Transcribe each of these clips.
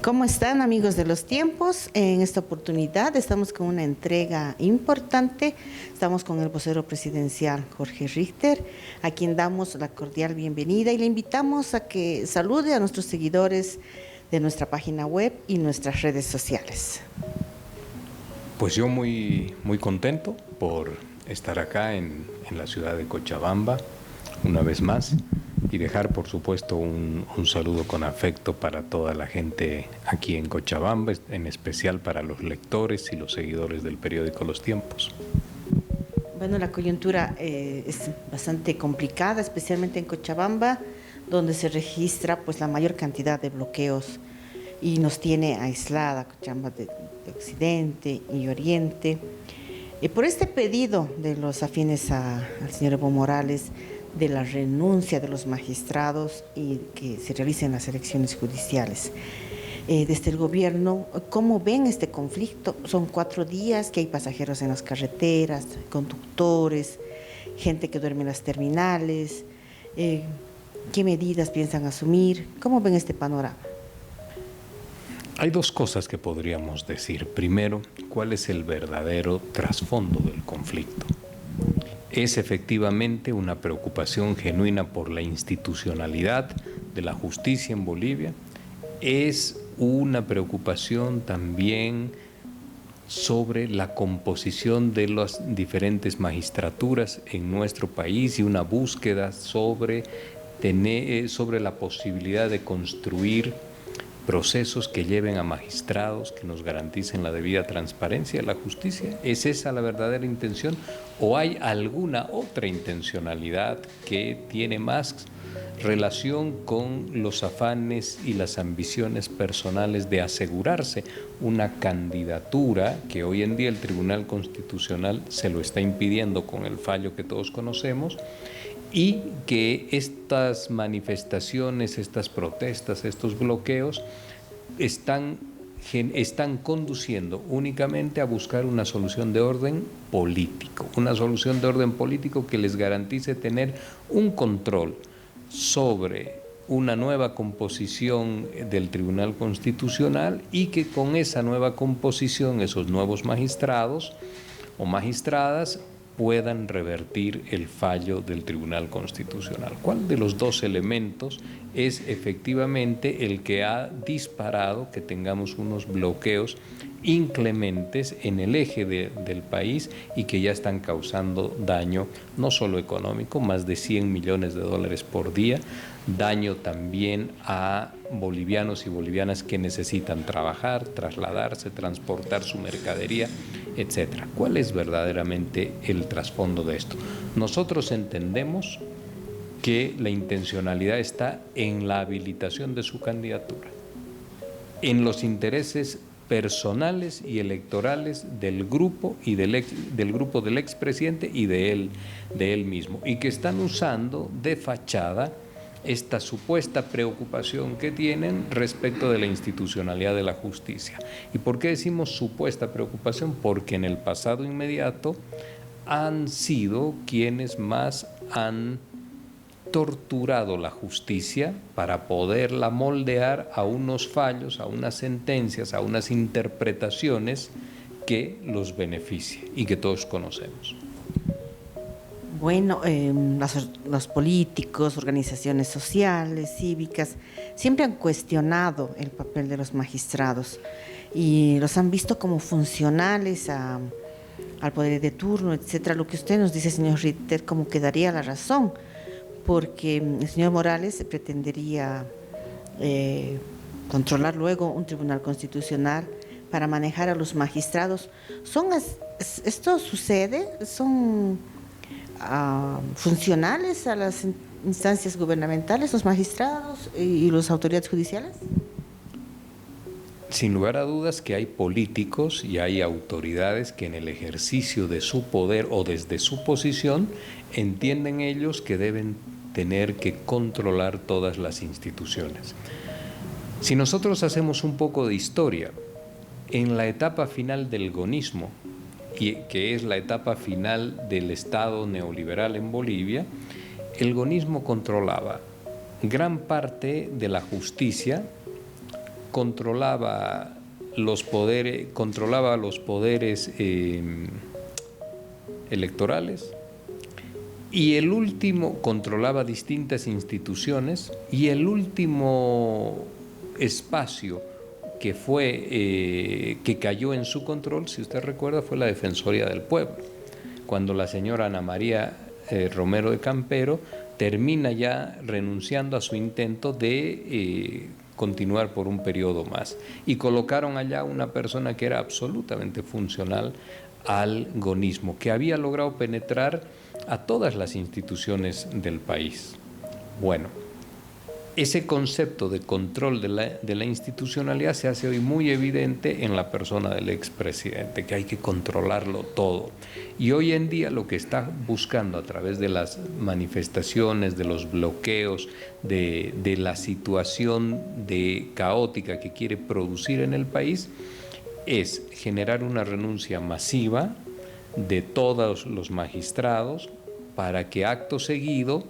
¿Cómo están, amigos de los tiempos? En esta oportunidad estamos con una entrega importante. Estamos con el vocero presidencial Jorge Richter, a quien damos la cordial bienvenida y le invitamos a que salude a nuestros seguidores de nuestra página web y nuestras redes sociales. Pues yo muy contento por estar acá en la ciudad de Cochabamba una vez más y dejar, por supuesto, un saludo con afecto para toda la gente aquí en Cochabamba, en especial para los lectores y los seguidores del periódico Los Tiempos. Bueno, la coyuntura es bastante complicada, especialmente en Cochabamba, donde se registra pues la mayor cantidad de bloqueos y nos tiene aislada Cochabamba de Occidente y Oriente. Por este pedido de los afines al señor Evo Morales de la renuncia de los magistrados y que se realicen las elecciones judiciales. Desde el gobierno, ¿cómo ven este conflicto? Son 4 días que hay pasajeros en las carreteras, conductores, gente que duerme en las terminales. ¿Qué medidas piensan asumir? ¿Cómo ven este panorama? Hay 2 cosas que podríamos decir. Primero, ¿cuál es el verdadero trasfondo del conflicto? Es efectivamente una preocupación genuina por la institucionalidad de la justicia en Bolivia. Es una preocupación también sobre la composición de las diferentes magistraturas en nuestro país y una búsqueda sobre la posibilidad de construir procesos que lleven a magistrados que nos garanticen la debida transparencia de la justicia. ¿Es esa la verdadera intención o hay alguna otra intencionalidad que tiene más relación con los afanes y las ambiciones personales de asegurarse una candidatura que hoy en día el Tribunal Constitucional se lo está impidiendo con el fallo que todos conocemos? Y que estas manifestaciones, estas protestas, estos bloqueos están conduciendo únicamente a buscar una solución de orden político, que les garantice tener un control sobre una nueva composición del Tribunal Constitucional y que con esa nueva composición, esos nuevos magistrados o magistradas puedan revertir el fallo del Tribunal Constitucional. ¿Cuál de los 2 elementos es efectivamente el que ha disparado que tengamos unos bloqueos inclementes en el eje del país y que ya están causando daño no solo económico, más de $100 millones por día, daño también a bolivianos y bolivianas que necesitan trabajar, trasladarse, transportar su mercadería, etcétera? ¿Cuál es verdaderamente el trasfondo de esto? Nosotros entendemos que la intencionalidad está en la habilitación de su candidatura, en los intereses personales y electorales del grupo y del grupo del expresidente y de él mismo, y que están usando de fachada esta supuesta preocupación que tienen respecto de la institucionalidad de la justicia. ¿Y por qué decimos supuesta preocupación? Porque en el pasado inmediato han sido quienes más han torturado la justicia para poderla moldear a unos fallos, a unas sentencias, a unas interpretaciones que los beneficien y que todos conocemos. Bueno, los políticos, organizaciones sociales, cívicas, siempre han cuestionado el papel de los magistrados y los han visto como funcionales al poder de turno, etcétera. Lo que usted nos dice, señor Ritter, como que daría la razón, porque el señor Morales pretendería controlar luego un tribunal constitucional para manejar a los magistrados. ¿Esto sucede? ¿Son funcionales a las instancias gubernamentales, los magistrados y las autoridades judiciales? Sin lugar a dudas que hay políticos y hay autoridades que en el ejercicio de su poder o desde su posición entienden ellos que deben tener que controlar todas las instituciones. Si nosotros hacemos un poco de historia, en la etapa final del gonismo, que es la etapa final del Estado neoliberal en Bolivia, el gonismo controlaba gran parte de la justicia controlaba los poderes electorales, y el último controlaba distintas instituciones, y el último espacio que cayó en su control, si usted recuerda, fue la Defensoría del Pueblo, cuando la señora Ana María Romero de Campero termina ya renunciando a su intento de continuar por un periodo más, y colocaron allá una persona que era absolutamente funcional al gonismo, que había logrado penetrar a todas las instituciones del país. Bueno, ese concepto de control de la institucionalidad se hace hoy muy evidente en la persona del expresidente, que hay que controlarlo todo. Y hoy en día lo que está buscando a través de las manifestaciones, de los bloqueos, de la situación caótica que quiere producir en el país, es generar una renuncia masiva de todos los magistrados para que acto seguido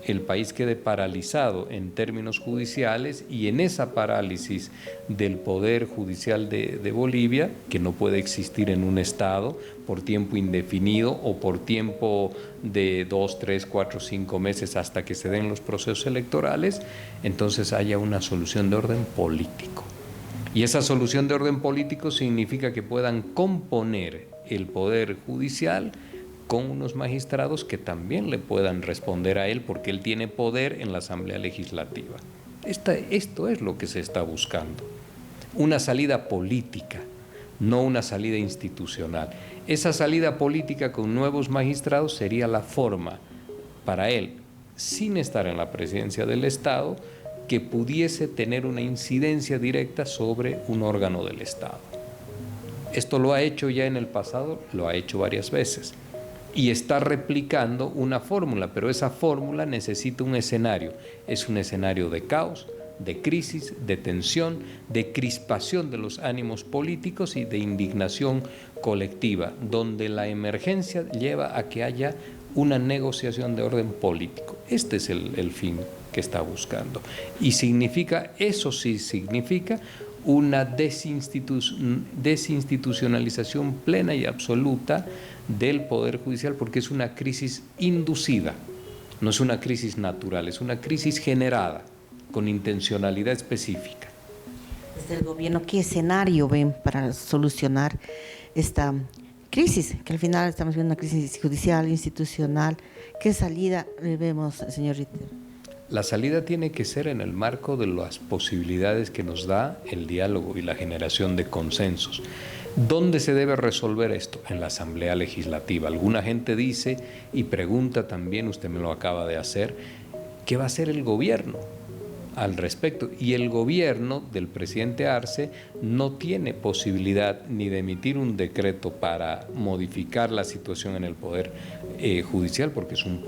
el país quede paralizado en términos judiciales, y en esa parálisis del Poder Judicial de Bolivia, que no puede existir en un Estado por tiempo indefinido o por tiempo de 2, 3, 4, 5 meses hasta que se den los procesos electorales, entonces haya una solución de orden político. Y esa solución de orden político significa que puedan componer el Poder Judicial con unos magistrados que también le puedan responder a él, porque él tiene poder en la Asamblea Legislativa. Esto es lo que se está buscando. Una salida política, no una salida institucional. Esa salida política con nuevos magistrados sería la forma para él, sin estar en la presidencia del Estado, que pudiese tener una incidencia directa sobre un órgano del Estado. Esto lo ha hecho ya en el pasado, lo ha hecho varias veces, y está replicando una fórmula, pero esa fórmula necesita un escenario. Es un escenario de caos, de crisis, de tensión, de crispación de los ánimos políticos y de indignación colectiva, donde la emergencia lleva a que haya una negociación de orden político. Este es el fin que está buscando. Y eso sí significa una desinstitucionalización plena y absoluta del Poder Judicial, porque es una crisis inducida, no es una crisis natural, es una crisis generada con intencionalidad específica. Desde el gobierno, ¿qué escenario ven para solucionar esta crisis? Que al final estamos viendo una crisis judicial, institucional. ¿Qué salida vemos, señor Ritter? La salida tiene que ser en el marco de las posibilidades que nos da el diálogo y la generación de consensos. ¿Dónde se debe resolver esto? En la Asamblea Legislativa. Alguna gente dice y pregunta también, usted me lo acaba de hacer, ¿qué va a hacer el gobierno al respecto? Y el gobierno del presidente Arce no tiene posibilidad ni de emitir un decreto para modificar la situación en el Poder Judicial, porque es un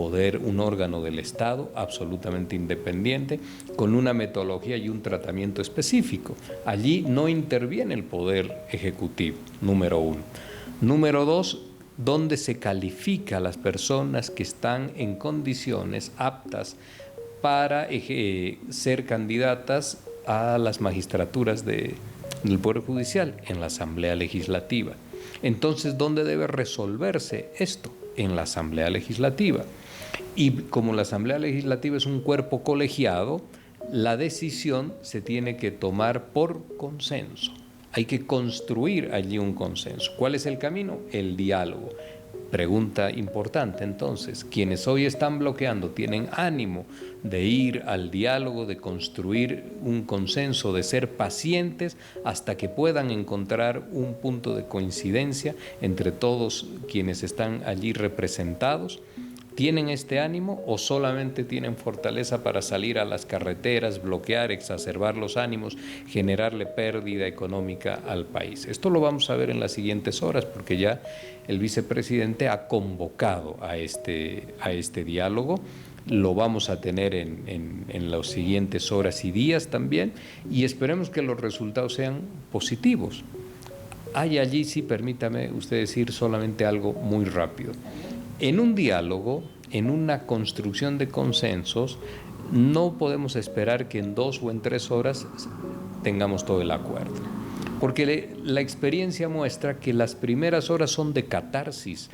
órgano del Estado absolutamente independiente, con una metodología y un tratamiento específico. Allí no interviene el Poder Ejecutivo, número uno. Número dos, ¿dónde se califica a las personas que están en condiciones aptas para ser candidatas a las magistraturas del Poder Judicial? En la Asamblea Legislativa. Entonces, ¿dónde debe resolverse esto? En la Asamblea Legislativa. Y como la Asamblea Legislativa es un cuerpo colegiado, la decisión se tiene que tomar por consenso. Hay que construir allí un consenso. ¿Cuál es el camino? El diálogo. Pregunta importante entonces, quienes hoy están bloqueando, ¿tienen ánimo de ir al diálogo, de construir un consenso, de ser pacientes hasta que puedan encontrar un punto de coincidencia entre todos quienes están allí representados? ¿Tienen este ánimo o solamente tienen fortaleza para salir a las carreteras, bloquear, exacerbar los ánimos, generarle pérdida económica al país? Esto lo vamos a ver en las siguientes horas, porque ya el vicepresidente ha convocado a este diálogo. Lo vamos a tener en las siguientes horas y días también, y esperemos que los resultados sean positivos. Hay allí, sí, permítame usted decir solamente algo muy rápido. En un diálogo, en una construcción de consensos, no podemos esperar que en 2 o en 3 horas tengamos todo el acuerdo. Porque la experiencia muestra que las primeras horas son de catarsis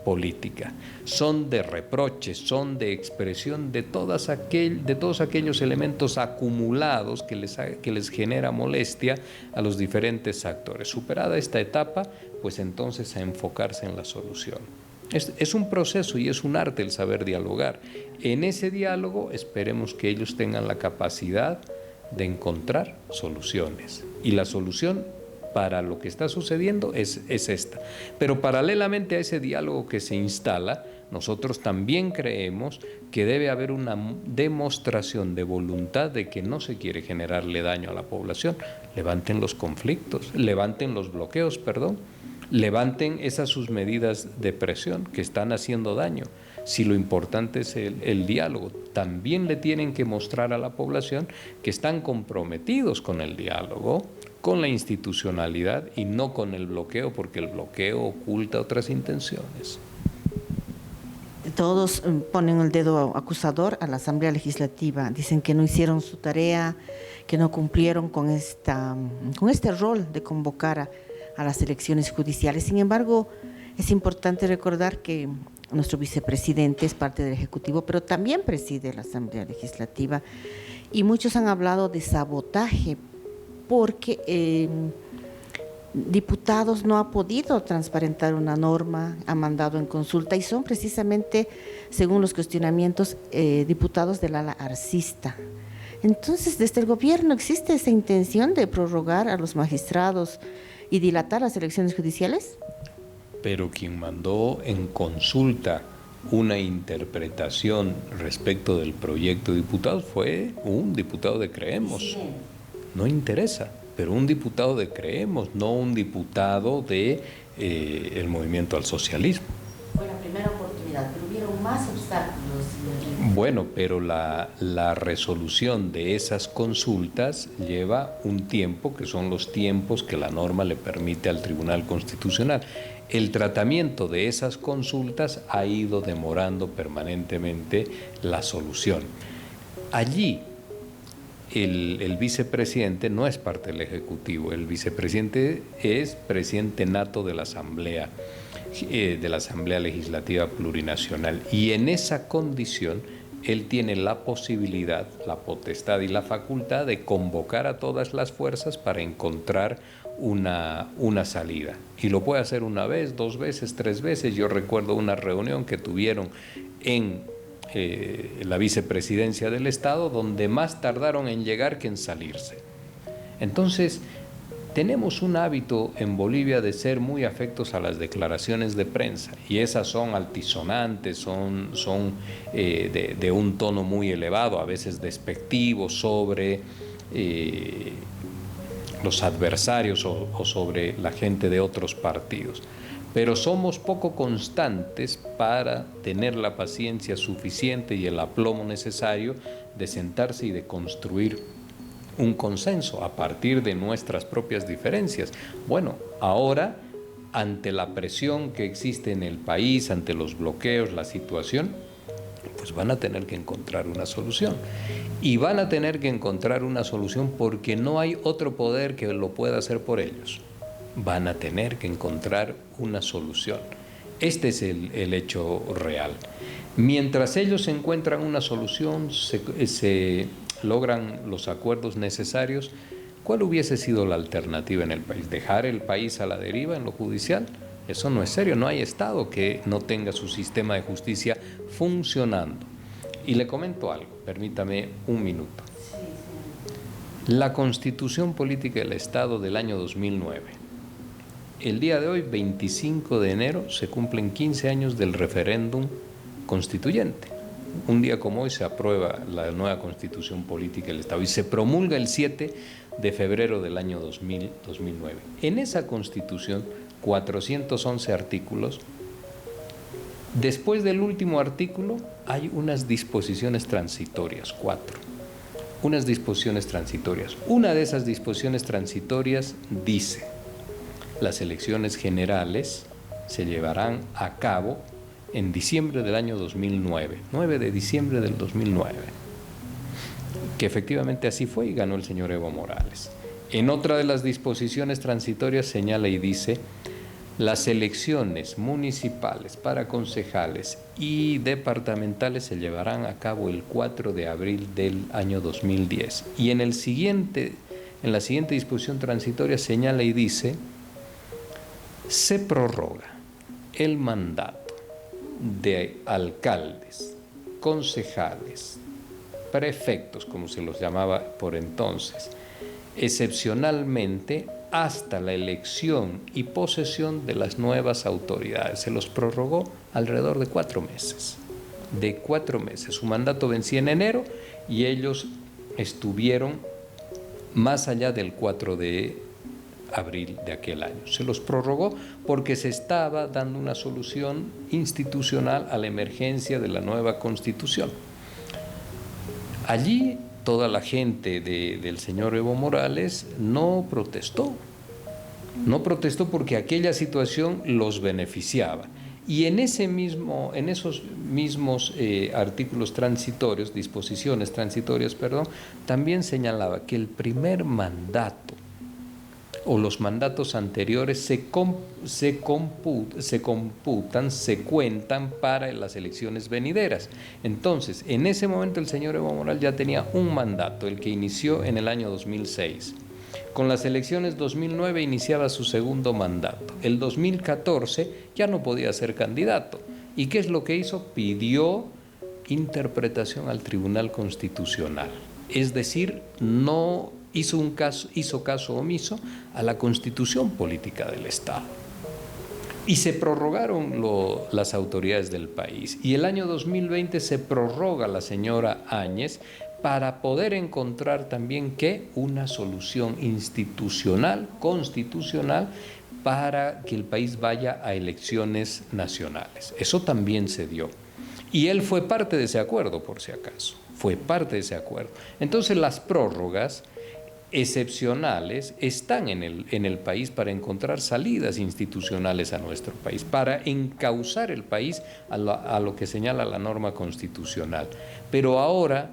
política, son de reproches, son de expresión de todos aquellos elementos acumulados que les genera molestia a los diferentes actores. Superada esta etapa, pues entonces a enfocarse en la solución. Es un proceso y es un arte el saber dialogar. En ese diálogo esperemos que ellos tengan la capacidad de encontrar soluciones. Y la solución para lo que está sucediendo es esta. Pero paralelamente a ese diálogo que se instala, nosotros también creemos que debe haber una demostración de voluntad de que no se quiere generarle daño a la población. Levanten los conflictos, levanten los bloqueos, levanten esas sus medidas de presión que están haciendo daño. Si lo importante es el diálogo, también le tienen que mostrar a la población que están comprometidos con el diálogo, con la institucionalidad y no con el bloqueo, porque el bloqueo oculta otras intenciones. Todos ponen el dedo acusador a la Asamblea Legislativa, dicen que no hicieron su tarea, que no cumplieron con este rol de convocar a las elecciones judiciales. Sin embargo, es importante recordar que nuestro vicepresidente es parte del Ejecutivo, pero también preside la Asamblea Legislativa, y muchos han hablado de sabotaje porque diputados no ha podido transparentar una norma, ha mandado en consulta, y son precisamente, según los cuestionamientos, diputados del ala arcista. Entonces, desde el gobierno existe esa intención de prorrogar a los magistrados y dilatar las elecciones judiciales. Pero quien mandó en consulta una interpretación respecto del proyecto de diputados fue un diputado de Creemos. Sí. No interesa, pero un diputado de Creemos, no un diputado de el Movimiento al Socialismo. Fue la primera oportunidad, pero hubieron más obstáculos. Bueno, pero la resolución de esas consultas lleva un tiempo, que son los tiempos que la norma le permite al Tribunal Constitucional. El tratamiento de esas consultas ha ido demorando permanentemente la solución. Allí el vicepresidente no es parte del Ejecutivo, el vicepresidente es presidente nato de la Asamblea Legislativa Plurinacional, y en esa condición él tiene la posibilidad, la potestad y la facultad de convocar a todas las fuerzas para encontrar una salida. Y lo puede hacer una vez, dos veces, tres veces. Yo recuerdo una reunión que tuvieron en la vicepresidencia del Estado, donde más tardaron en llegar que en salirse. Entonces, tenemos un hábito en Bolivia de ser muy afectos a las declaraciones de prensa, y esas son altisonantes, son de un tono muy elevado, a veces despectivo sobre los adversarios o sobre la gente de otros partidos. Pero somos poco constantes para tener la paciencia suficiente y el aplomo necesario de sentarse y de construir un consenso a partir de nuestras propias diferencias. Bueno, ahora, ante la presión que existe en el país, ante los bloqueos, la situación, pues van a tener que encontrar una solución. Y van a tener que encontrar una solución porque no hay otro poder que lo pueda hacer por ellos. Van a tener que encontrar una solución. Este es el hecho real. Mientras ellos encuentran una solución, se logran los acuerdos necesarios, ¿cuál hubiese sido la alternativa en el país? ¿Dejar el país a la deriva en lo judicial? Eso no es serio, no hay Estado que no tenga su sistema de justicia funcionando. Y le comento algo, permítame un minuto. La Constitución Política del Estado del año 2009, el día de hoy, 25 de enero, se cumplen 15 años del referéndum constituyente. Un día como hoy se aprueba la nueva Constitución Política del Estado y se promulga el 7 de febrero del año 2009. En esa Constitución, 411 artículos. Después del último artículo hay unas disposiciones transitorias, 4. Unas disposiciones transitorias. Una de esas disposiciones transitorias dice: las elecciones generales se llevarán a cabo en diciembre del año 2009, 9 de diciembre del 2009. que efectivamente así fue y ganó el señor Evo Morales. En otra de las disposiciones transitorias señala y dice: las elecciones municipales para concejales y departamentales se llevarán a cabo el 4 de abril del año 2010. Y en la siguiente disposición transitoria señala y dice: se prorroga el mandato de alcaldes, concejales, prefectos, como se los llamaba por entonces, excepcionalmente hasta la elección y posesión de las nuevas autoridades. Se los prorrogó alrededor de 4 meses. De 4 meses. Su mandato vencía en enero y ellos estuvieron más allá del 4 de abril de aquel año. Se los prorrogó porque se estaba dando una solución institucional a la emergencia de la nueva Constitución. Allí toda la gente del señor Evo Morales no protestó porque aquella situación los beneficiaba. Y en esos mismos artículos transitorios, disposiciones transitorias, también señalaba que el primer mandato o los mandatos anteriores se cuentan para las elecciones venideras. Entonces, en ese momento el señor Evo Morales ya tenía un mandato, el que inició en el año 2006. Con las elecciones 2009 iniciaba su segundo mandato. El 2014 ya no podía ser candidato. ¿Y qué es lo que hizo? Pidió interpretación al Tribunal Constitucional. Es decir, no hizo caso omiso a la Constitución Política del Estado. Y se prorrogaron las autoridades del país. Y el año 2020 se prorroga la señora Áñez para poder encontrar también una solución institucional, constitucional, para que el país vaya a elecciones nacionales. Eso también se dio. Y él fue parte de ese acuerdo, por si acaso. Fue parte de ese acuerdo. Entonces las prórrogas excepcionales están en el país para encontrar salidas institucionales a nuestro país, para encauzar el país a lo que señala la norma constitucional. Pero ahora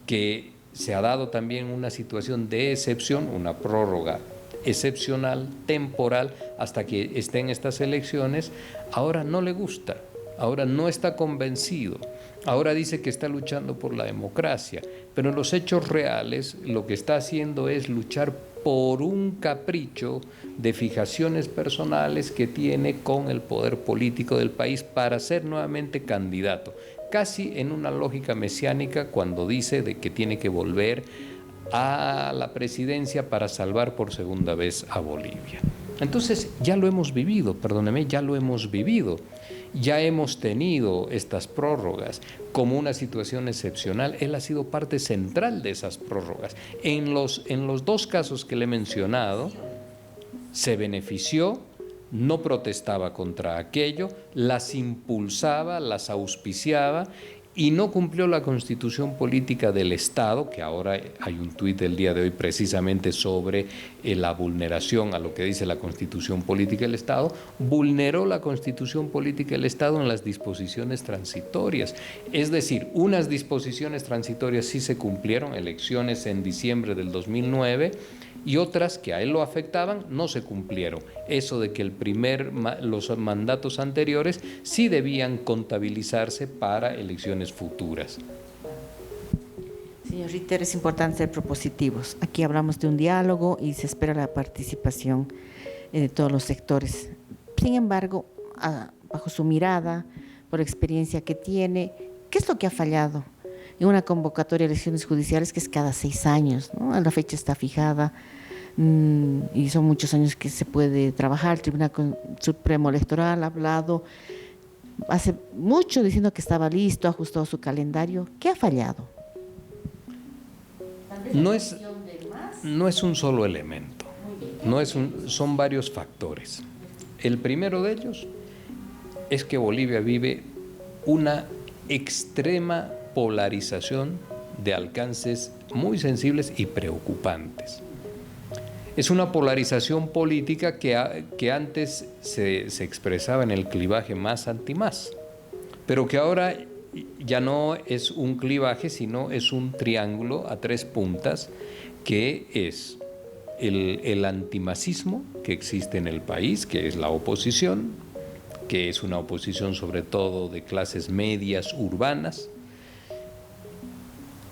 que se ha dado también una situación de excepción, una prórroga excepcional, temporal, hasta que estén estas elecciones, ahora no le gusta, ahora no está convencido. Ahora dice que está luchando por la democracia, pero en los hechos reales lo que está haciendo es luchar por un capricho de fijaciones personales que tiene con el poder político del país para ser nuevamente candidato, casi en una lógica mesiánica cuando dice de que tiene que volver a la presidencia para salvar por segunda vez a Bolivia. Entonces ya lo hemos vivido, ya lo hemos vivido. Ya hemos tenido estas prórrogas como una situación excepcional. Él ha sido parte central de esas prórrogas. En los 2 casos que le he mencionado, se benefició, no protestaba contra aquello, las impulsaba, las auspiciaba y no cumplió la Constitución Política del Estado, que ahora hay un tuit del día de hoy precisamente sobre la vulneración a lo que dice la Constitución Política del Estado. Vulneró la Constitución Política del Estado en las disposiciones transitorias. Es decir, unas disposiciones transitorias sí se cumplieron, elecciones en diciembre del 2009, y otras que a él lo afectaban no se cumplieron. Eso de que los mandatos anteriores sí debían contabilizarse para elecciones futuras. Señor Ritter, es importante ser propositivos. Aquí hablamos de un diálogo y se espera la participación de todos los sectores. Sin embargo, bajo su mirada, por experiencia que tiene, ¿qué es lo que ha fallado en una convocatoria de elecciones judiciales que es cada 6 años, ¿no? La fecha está fijada y son muchos años que se puede trabajar. El Tribunal Supremo Electoral ha hablado hace mucho diciendo que estaba listo, ha ajustado su calendario. ¿Qué ha fallado? No es un solo elemento, son varios factores. El primero de ellos es que Bolivia vive una extrema polarización de alcances muy sensibles y preocupantes. Es una polarización política que antes se expresaba en el clivaje más anti-más, pero que ahora ya no es un clivaje, sino es un triángulo a 3 puntas, que es el antimasismo que existe en el país, que es la oposición, que es una oposición sobre todo de clases medias urbanas,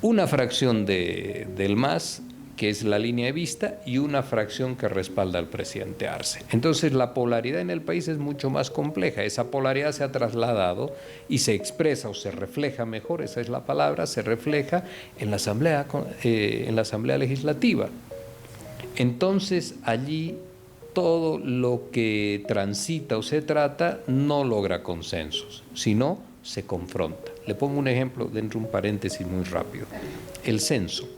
una fracción del MAS, que es la línea de vista, y una fracción que respalda al presidente Arce. Entonces la polaridad en el país es mucho más compleja. Esa polaridad se ha trasladado y se expresa o se refleja mejor, esa es la palabra, se refleja en la Asamblea Legislativa. Entonces allí todo lo que transita o se trata no logra consensos, sino se confronta. Le pongo un ejemplo dentro de un paréntesis muy rápido. El censo.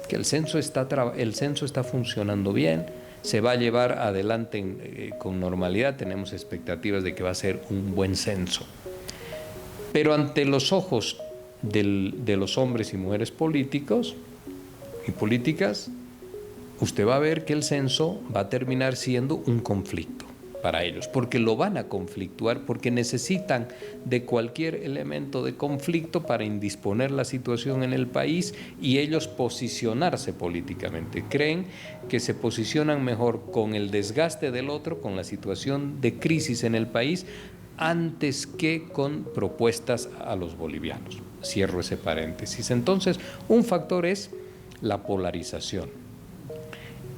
Que el censo está funcionando bien, se va a llevar adelante con normalidad, tenemos expectativas de que va a ser un buen censo. Pero ante los ojos de los hombres y mujeres políticos y políticas, usted va a ver que el censo va a terminar siendo un conflicto para ellos, porque lo van a conflictuar, porque necesitan de cualquier elemento de conflicto para indisponer la situación en el país y ellos posicionarse políticamente. Creen que se posicionan mejor con el desgaste del otro, con la situación de crisis en el país, antes que con propuestas a los bolivianos. Cierro ese paréntesis. Entonces, un factor es la polarización.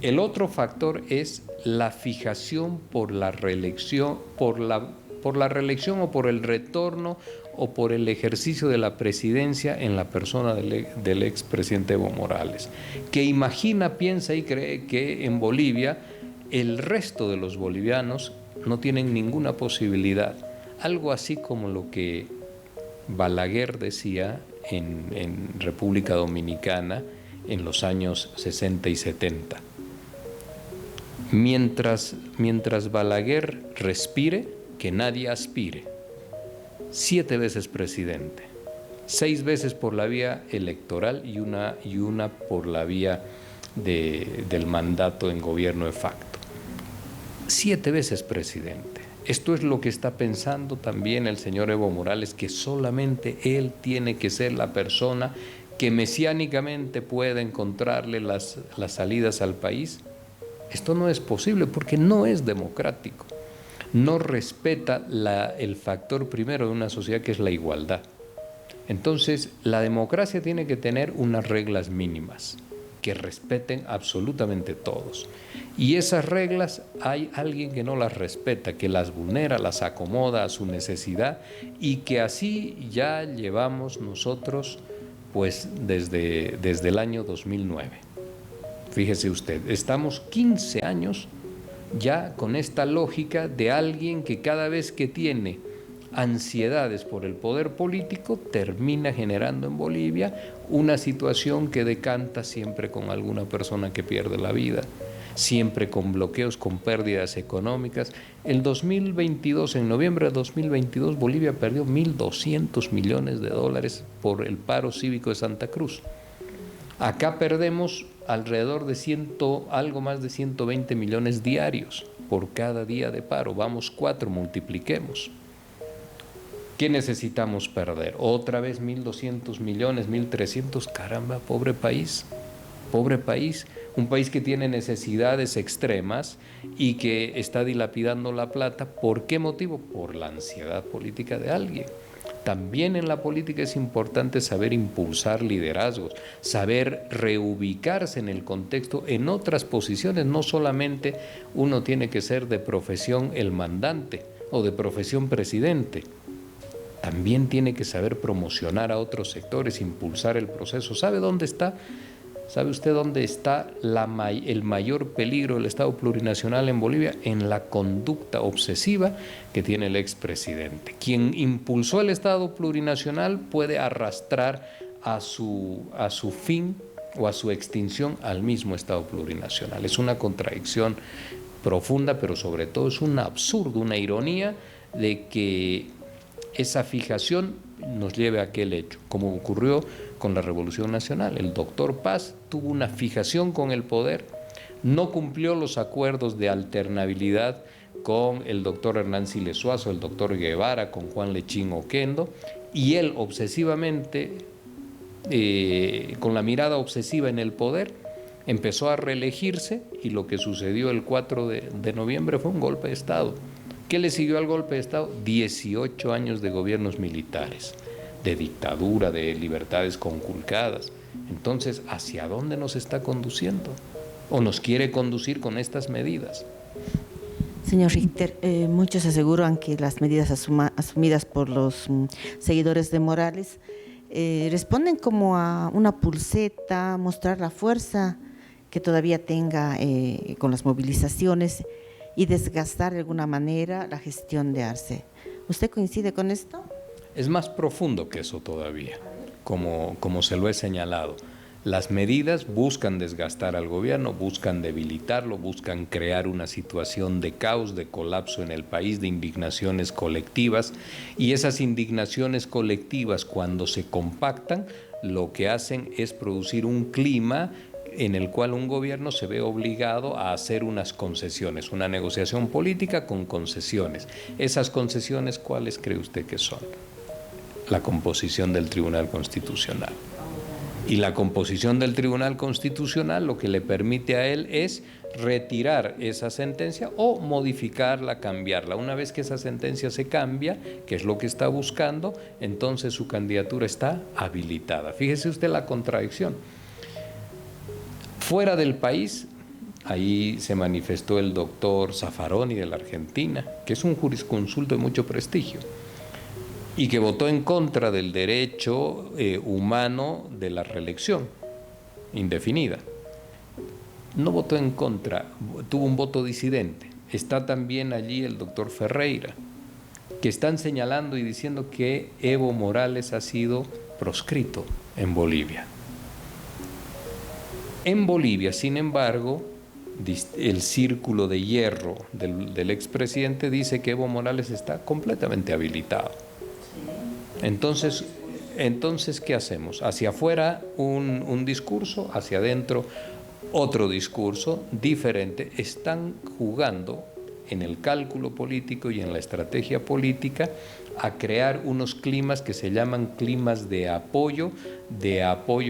El otro factor es la fijación por la reelección, por la reelección o por el retorno o por el ejercicio de la presidencia en la persona del expresidente Evo Morales, que imagina, piensa y cree que en Bolivia el resto de los bolivianos no tienen ninguna posibilidad. Algo así como lo que Balaguer decía en República Dominicana en los años 60 y 70. Mientras Balaguer respire, que nadie aspire. 7 veces presidente, 6 veces por la vía electoral y una por la vía del mandato en gobierno de facto. 7 veces presidente. Esto es lo que está pensando también el señor Evo Morales, que solamente él tiene que ser la persona que mesiánicamente pueda encontrarle las salidas al país. Esto no es posible porque no es democrático, no respeta el factor primero de una sociedad, que es la igualdad. Entonces, la democracia tiene que tener unas reglas mínimas que respeten absolutamente todos. Y esas reglas hay alguien que no las respeta, que las vulnera, las acomoda a su necesidad, y que así ya llevamos nosotros pues desde el año 2009. Fíjese usted, estamos 15 años ya con esta lógica de alguien que cada vez que tiene ansiedades por el poder político termina generando en Bolivia una situación que decanta siempre con alguna persona que pierde la vida, siempre con bloqueos, con pérdidas económicas. El 2022, en noviembre de 2022, Bolivia perdió $1.200 millones por el paro cívico de Santa Cruz. Acá perdemos alrededor de algo más de 120 millones diarios por cada día de paro. Vamos 4, multipliquemos. ¿Qué necesitamos perder? Otra vez 1.200 millones, 1.300, caramba, pobre país, un país que tiene necesidades extremas y que está dilapidando la plata. ¿Por qué motivo? Por la ansiedad política de alguien. También en la política es importante saber impulsar liderazgos, saber reubicarse en el contexto, en otras posiciones. No solamente uno tiene que ser de profesión el mandante o de profesión presidente. También tiene que saber promocionar a otros sectores, impulsar el proceso. ¿Sabe usted dónde está el mayor peligro del Estado plurinacional en Bolivia? En la conducta obsesiva que tiene el expresidente. Quien impulsó el Estado plurinacional puede arrastrar a su fin o a su extinción al mismo Estado plurinacional. Es una contradicción profunda, pero sobre todo es un absurdo, una ironía de que esa fijación nos lleve a aquel hecho, como ocurrió con la Revolución Nacional. El doctor Paz tuvo una fijación con el poder, no cumplió los acuerdos de alternabilidad con el doctor Hernán Siles Suazo, el doctor Guevara, con Juan Lechín Oquendo, y él obsesivamente, con la mirada obsesiva en el poder, empezó a reelegirse, y lo que sucedió el 4 de noviembre fue un golpe de Estado. ¿Qué le siguió al golpe de Estado? 18 años de gobiernos militares, de dictadura, de libertades conculcadas. Entonces, ¿hacia dónde nos está conduciendo? ¿O nos quiere conducir con estas medidas? Señor Richter, muchos aseguran que las medidas asumidas por los seguidores de Morales responden como a una pulseta, mostrar la fuerza que todavía tenga con las movilizaciones y desgastar de alguna manera la gestión de Arce. ¿Usted coincide con esto? Es más profundo que eso todavía, como se lo he señalado. Las medidas buscan desgastar al gobierno, buscan debilitarlo, buscan crear una situación de caos, de colapso en el país, de indignaciones colectivas, y esas indignaciones colectivas, cuando se compactan, lo que hacen es producir un clima en el cual un gobierno se ve obligado a hacer unas concesiones, una negociación política con concesiones. Esas concesiones, ¿cuáles cree usted que son? La composición del Tribunal Constitucional. Y la composición del Tribunal Constitucional lo que le permite a él es retirar esa sentencia o modificarla, cambiarla. Una vez que esa sentencia se cambia, que es lo que está buscando, entonces su candidatura está habilitada. Fíjese usted la contradicción. Fuera del país, ahí se manifestó el doctor Zaffaroni de la Argentina, que es un jurisconsulto de mucho prestigio, y que votó en contra del derecho humano de la reelección indefinida. No votó en contra, tuvo un voto disidente. Está también allí el doctor Ferreira, que están señalando y diciendo que Evo Morales ha sido proscrito en Bolivia. En Bolivia, sin embargo, el círculo de hierro del expresidente dice que Evo Morales está completamente habilitado. Entonces, ¿qué hacemos? Hacia afuera un discurso, hacia adentro otro discurso diferente. Están jugando en el cálculo político y en la estrategia política a crear unos climas que se llaman climas de apoyo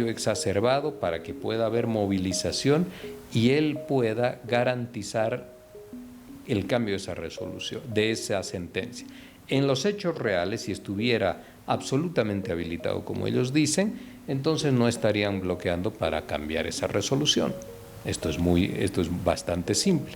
exacerbado, para que pueda haber movilización y él pueda garantizar el cambio de esa resolución, de esa sentencia. En los hechos reales, si estuviera absolutamente habilitado como ellos dicen, entonces no estarían bloqueando para cambiar esa resolución. Esto es bastante simple.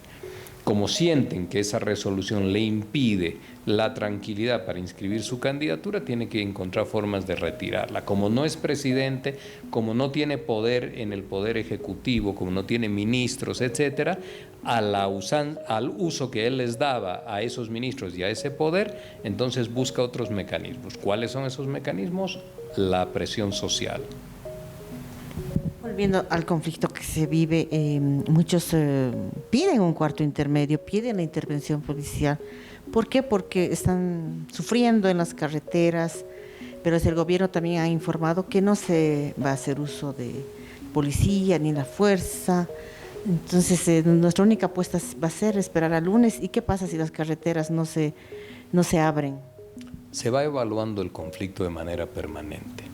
Como sienten que esa resolución le impide la tranquilidad para inscribir su candidatura, tiene que encontrar formas de retirarla. Como no es presidente, como no tiene poder en el poder ejecutivo, como no tiene ministros, etcétera, al uso que él les daba a esos ministros y a ese poder, entonces busca otros mecanismos. ¿Cuáles son esos mecanismos? La presión social. Volviendo al conflicto que se vive, muchos piden un cuarto intermedio, piden la intervención policial. ¿Por qué? Porque están sufriendo en las carreteras, pero el gobierno también ha informado que no se va a hacer uso de policía ni la fuerza. Entonces, nuestra única apuesta va a ser esperar al lunes. ¿Y qué pasa si las carreteras no se abren? Se va evaluando el conflicto de manera permanente.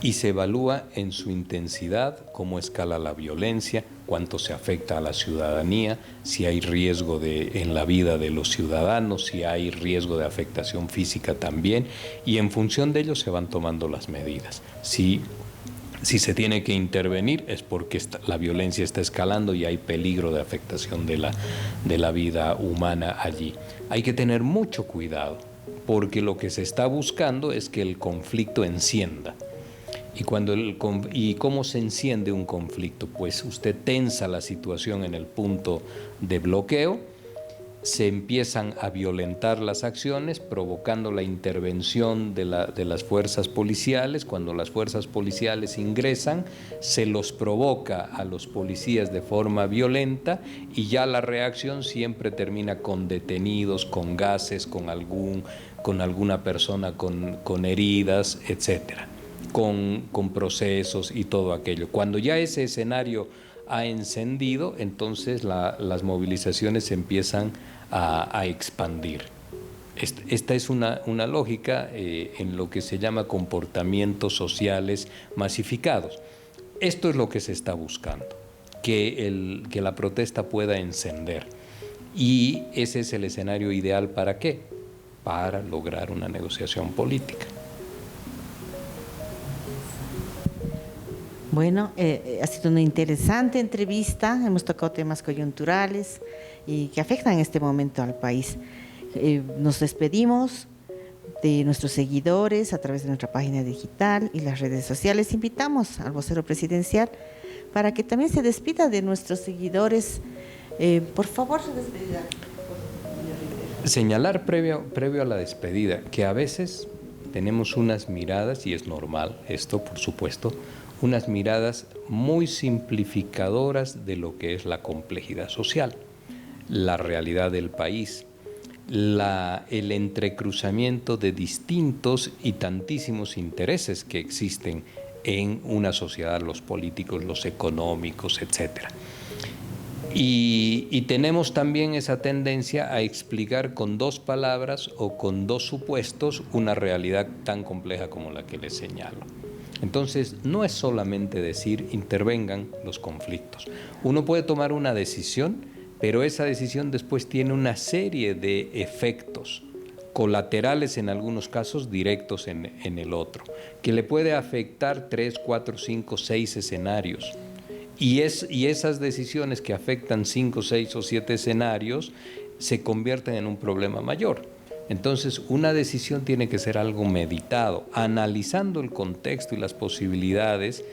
Y se evalúa en su intensidad, cómo escala la violencia, cuánto se afecta a la ciudadanía, si hay riesgo en la vida de los ciudadanos, si hay riesgo de afectación física también, y en función de ello se van tomando las medidas. Si se tiene que intervenir es porque la violencia está escalando y hay peligro de afectación de la vida humana allí. Hay que tener mucho cuidado, porque lo que se está buscando es que el conflicto encienda. ¿Y cómo se enciende un conflicto? Pues usted tensa la situación en el punto de bloqueo, se empiezan a violentar las acciones, provocando la intervención de las fuerzas policiales. Cuando las fuerzas policiales ingresan, se los provoca a los policías de forma violenta, y ya la reacción siempre termina con detenidos, con gases, con alguna persona con heridas, etcétera. Con procesos y todo aquello. Cuando ya ese escenario ha encendido, entonces las movilizaciones se empiezan a expandir. Esta es una lógica en lo que se llama comportamientos sociales masificados. Esto es lo que se está buscando, que la protesta pueda encender. Y ese es el escenario ideal, ¿para qué? Para lograr una negociación política. Bueno, ha sido una interesante entrevista, hemos tocado temas coyunturales y que afectan en este momento al país. Nos despedimos de nuestros seguidores a través de nuestra página digital y las redes sociales. Invitamos al vocero presidencial para que también se despida de nuestros seguidores. Por favor, su despedida. Señalar previo a la despedida que a veces tenemos unas miradas, y es normal esto, por supuesto, unas miradas muy simplificadoras de lo que es la complejidad social, la realidad del país, el entrecruzamiento de distintos y tantísimos intereses que existen en una sociedad, los políticos, los económicos, etcétera. Y tenemos también esa tendencia a explicar con dos palabras o con dos supuestos una realidad tan compleja como la que les señalo. Entonces, no es solamente decir intervengan los conflictos. Uno puede tomar una decisión, pero esa decisión después tiene una serie de efectos colaterales en algunos casos, directos en el otro, que le puede afectar 3, 4, 5, 6 escenarios. Y esas decisiones que afectan 5, 6 o 7 escenarios se convierten en un problema mayor. Entonces, una decisión tiene que ser algo meditado, analizando el contexto y las posibilidades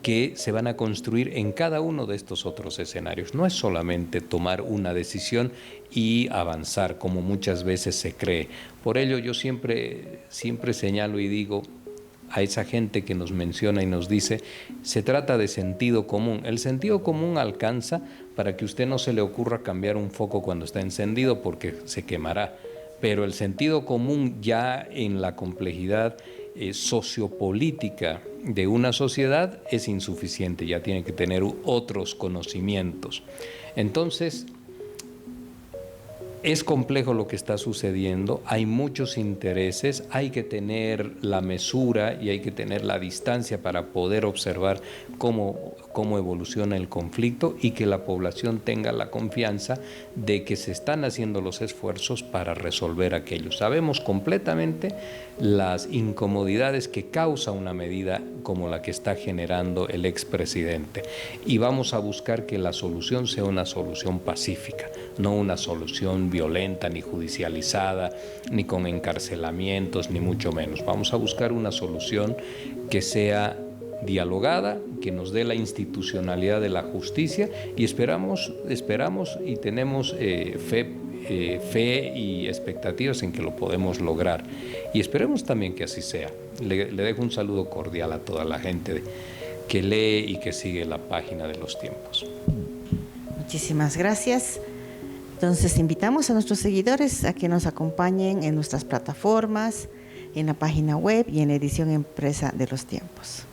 que se van a construir en cada uno de estos otros escenarios. No es solamente tomar una decisión y avanzar, como muchas veces se cree. Por ello, yo siempre señalo y digo a esa gente que nos menciona y nos dice, se trata de sentido común. El sentido común alcanza para que a usted no se le ocurra cambiar un foco cuando está encendido porque se quemará. Pero el sentido común ya en la complejidad sociopolítica de una sociedad es insuficiente, ya tiene que tener otros conocimientos. Entonces, es complejo lo que está sucediendo, hay muchos intereses, hay que tener la mesura y hay que tener la distancia para poder observar cómo evoluciona el conflicto y que la población tenga la confianza de que se están haciendo los esfuerzos para resolver aquello. Sabemos completamente las incomodidades que causa una medida como la que está generando el expresidente y vamos a buscar que la solución sea una solución pacífica, no una solución violenta, ni judicializada, ni con encarcelamientos, ni mucho menos. Vamos a buscar una solución que sea dialogada, que nos dé la institucionalidad de la justicia y esperamos y tenemos fe y expectativas en que lo podemos lograr. Y esperemos también que así sea. Le dejo un saludo cordial a toda la gente que lee y que sigue la página de Los Tiempos. Muchísimas gracias. Entonces, invitamos a nuestros seguidores a que nos acompañen en nuestras plataformas, en la página web y en la edición impresa de Los Tiempos.